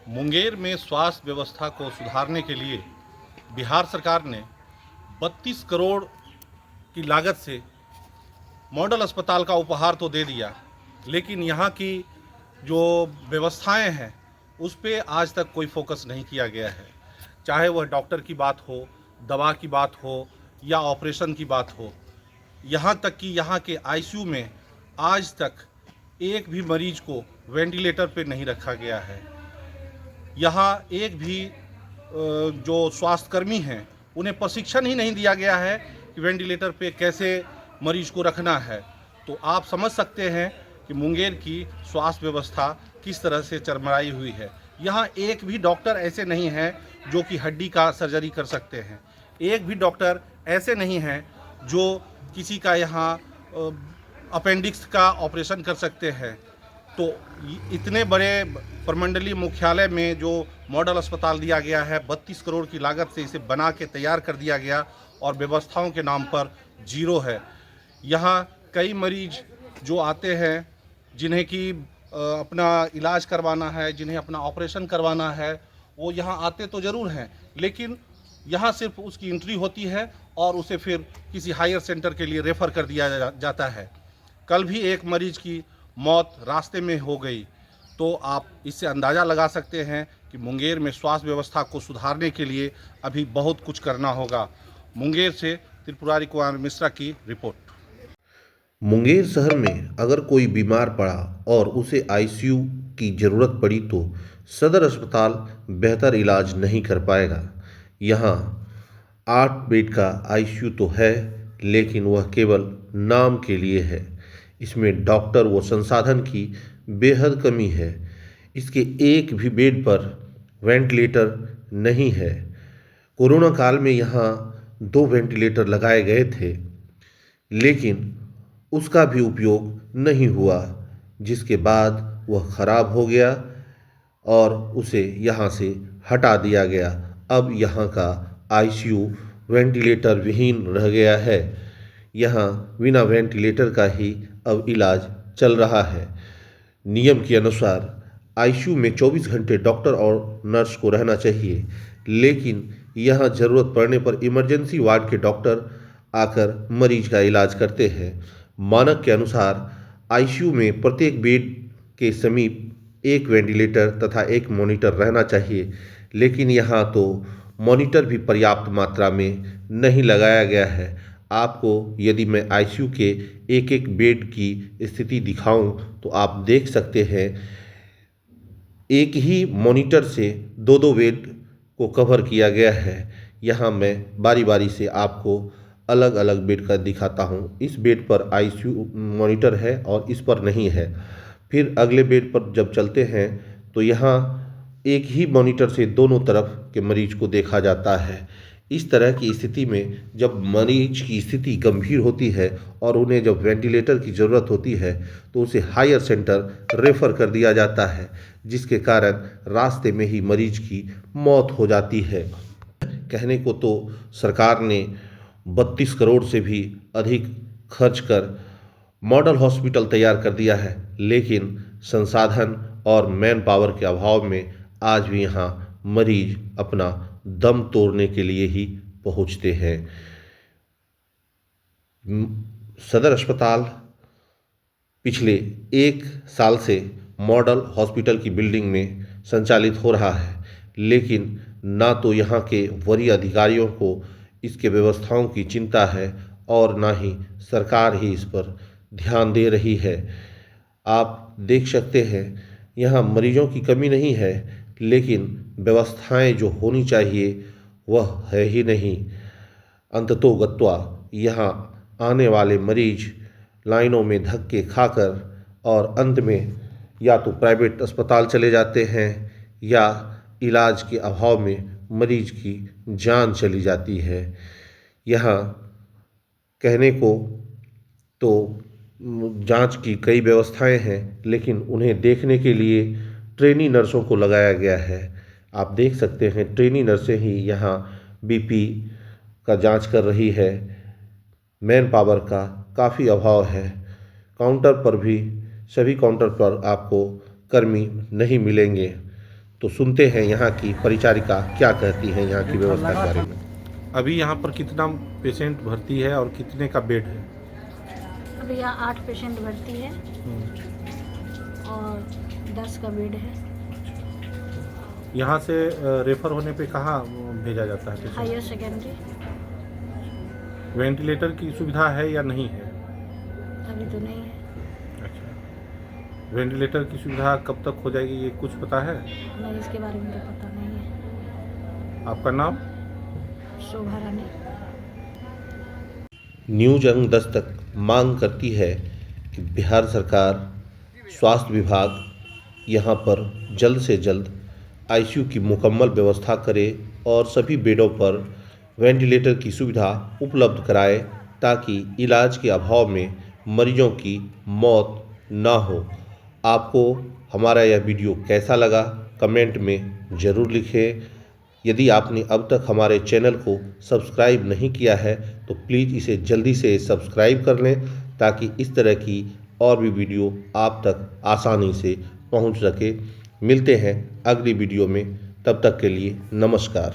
मुंगेर में स्वास्थ्य व्यवस्था को सुधारने के लिए बिहार सरकार ने 32 करोड़ की लागत से मॉडल अस्पताल का उपहार तो दे दिया, लेकिन यहाँ की जो व्यवस्थाएं हैं उस पे आज तक कोई फोकस नहीं किया गया है। चाहे वह डॉक्टर की बात हो, दवा की बात हो या ऑपरेशन की बात हो, यहाँ तक कि यहाँ के आईसीयू में आज तक एक भी मरीज को वेंटिलेटर पे नहीं रखा गया है। यहाँ एक भी जो स्वास्थ्यकर्मी हैं उन्हें प्रशिक्षण ही नहीं दिया गया है कि वेंटिलेटर पे कैसे मरीज को रखना है। तो आप समझ सकते हैं कि मुंगेर की स्वास्थ्य व्यवस्था किस तरह से चरमराई हुई है। यहाँ एक भी डॉक्टर ऐसे नहीं हैं जो कि हड्डी का सर्जरी कर सकते हैं। एक भी डॉक्टर ऐसे नहीं हैं जो किसी का यहाँ अपेंडिक्स का ऑपरेशन कर सकते हैं। तो इतने बड़े प्रमंडलीय मुख्यालय में जो मॉडल अस्पताल दिया गया है, 32 करोड़ की लागत से इसे बना के तैयार कर दिया गया और व्यवस्थाओं के नाम पर जीरो है। यहाँ कई मरीज जो आते हैं, जिन्हें कि अपना इलाज करवाना है, जिन्हें अपना ऑपरेशन करवाना है, वो यहाँ आते तो ज़रूर हैं, लेकिन यहाँ सिर्फ उसकी एंट्री होती है और उसे फिर किसी हायर सेंटर के लिए रेफ़र कर दिया जाता है। कल भी एक मरीज की मौत रास्ते में हो गई। तो आप इससे अंदाज़ा लगा सकते हैं कि मुंगेर में स्वास्थ्य व्यवस्था को सुधारने के लिए अभी बहुत कुछ करना होगा। मुंगेर से त्रिपुरारी कुमार मिश्रा की रिपोर्ट। मुंगेर शहर में अगर कोई बीमार पड़ा और उसे आईसीयू की ज़रूरत पड़ी तो सदर अस्पताल बेहतर इलाज नहीं कर पाएगा। यहाँ 8 बेड का आईसीयू तो है, लेकिन वह केवल नाम के लिए है। इसमें डॉक्टर व संसाधन की बेहद कमी है। इसके एक भी बेड पर वेंटिलेटर नहीं है। कोरोना काल में यहाँ 2 वेंटिलेटर लगाए गए थे, लेकिन उसका भी उपयोग नहीं हुआ, जिसके बाद वह खराब हो गया और उसे यहाँ से हटा दिया गया। अब यहाँ का आईसीयू वेंटिलेटर विहीन रह गया है। यहाँ बिना वेंटिलेटर का ही अब इलाज चल रहा है। नियम के अनुसार आईसीयू में 24 घंटे डॉक्टर और नर्स को रहना चाहिए, लेकिन यहाँ ज़रूरत पड़ने पर इमरजेंसी वार्ड के डॉक्टर आकर मरीज का इलाज करते हैं। मानक के अनुसार आईसीयू में प्रत्येक बेड के समीप एक वेंटिलेटर तथा एक मॉनिटर रहना चाहिए, लेकिन यहाँ तो मॉनिटर भी पर्याप्त मात्रा में नहीं लगाया गया है। आपको यदि मैं आईसीयू के एक एक बेड की स्थिति दिखाऊं तो आप देख सकते हैं, एक ही मॉनिटर से 2-2 बेड को कवर किया गया है। यहाँ मैं बारी बारी से आपको अलग अलग बेड का दिखाता हूँ। इस बेड पर आईसीयू मॉनिटर है और इस पर नहीं है। फिर अगले बेड पर जब चलते हैं तो यहाँ एक ही मॉनिटर से दोनों तरफ के मरीज को देखा जाता है। इस तरह की स्थिति में जब मरीज की स्थिति गंभीर होती है और उन्हें जब वेंटिलेटर की ज़रूरत होती है तो उसे हायर सेंटर रेफ़र कर दिया जाता है, जिसके कारण रास्ते में ही मरीज की मौत हो जाती है। कहने को तो सरकार ने 32 करोड़ से भी अधिक खर्च कर मॉडल हॉस्पिटल तैयार कर दिया है, लेकिन संसाधन और मैन पावर के अभाव में आज भी यहाँ मरीज अपना दम तोड़ने के लिए ही पहुँचते हैं। सदर अस्पताल पिछले 1 साल से मॉडल हॉस्पिटल की बिल्डिंग में संचालित हो रहा है, लेकिन ना तो यहाँ के वरीय अधिकारियों को इसके व्यवस्थाओं की चिंता है और ना ही सरकार ही इस पर ध्यान दे रही है। आप देख सकते हैं, यहाँ मरीजों की कमी नहीं है, लेकिन व्यवस्थाएं जो होनी चाहिए वह है ही नहीं। अंततोगत्वा यहाँ आने वाले मरीज लाइनों में धक्के खाकर और अंत में या तो प्राइवेट अस्पताल चले जाते हैं या इलाज के अभाव में मरीज की जान चली जाती है। यहाँ कहने को तो जांच की कई व्यवस्थाएं हैं, लेकिन उन्हें देखने के लिए ट्रेनी नर्सों को लगाया गया है। आप देख सकते हैं, ट्रेनी नर्सें ही यहाँ बीपी का जांच कर रही है। मैन पावर का काफ़ी अभाव है। काउंटर पर भी सभी काउंटर पर आपको कर्मी नहीं मिलेंगे। तो सुनते हैं यहाँ की परिचारिका क्या कहती हैं यहाँ की व्यवस्था के बारे में। अभी यहाँ पर कितना पेशेंट भर्ती है और कितने का बेड है? अभी यहाँ 8 पेशेंट भर्ती है और 10 का बेड है। यहाँ से रेफर होने पे कहाँ भेजा जाता है पेशेंट? हायर सेकेंडरी वेंटिलेटर की सुविधा है या नहीं है? अभी तो नहीं है। अच्छा, वेंटिलेटर की सुविधा कब तक हो जाएगी ये कुछ पता है? नहीं, इसके बारे में तो पता नहीं है। आपका नाम? शोभा रानी। न्यूज अंग दस्तक मांग करती है कि बिहार सरकार, स्वास्थ्य विभाग यहाँ पर जल्द से जल्द आईसीयू की मुकम्मल व्यवस्था करे और सभी बेडों पर वेंटिलेटर की सुविधा उपलब्ध कराए ताकि इलाज के अभाव में मरीजों की मौत ना हो। आपको हमारा यह वीडियो कैसा लगा कमेंट में ज़रूर लिखें। यदि आपने अब तक हमारे चैनल को सब्सक्राइब नहीं किया है तो प्लीज़ इसे जल्दी से सब्सक्राइब कर लें ताकि इस तरह की और भी वीडियो आप तक आसानी से पहुंच सके। मिलते हैं अगली वीडियो में, तब तक के लिए नमस्कार।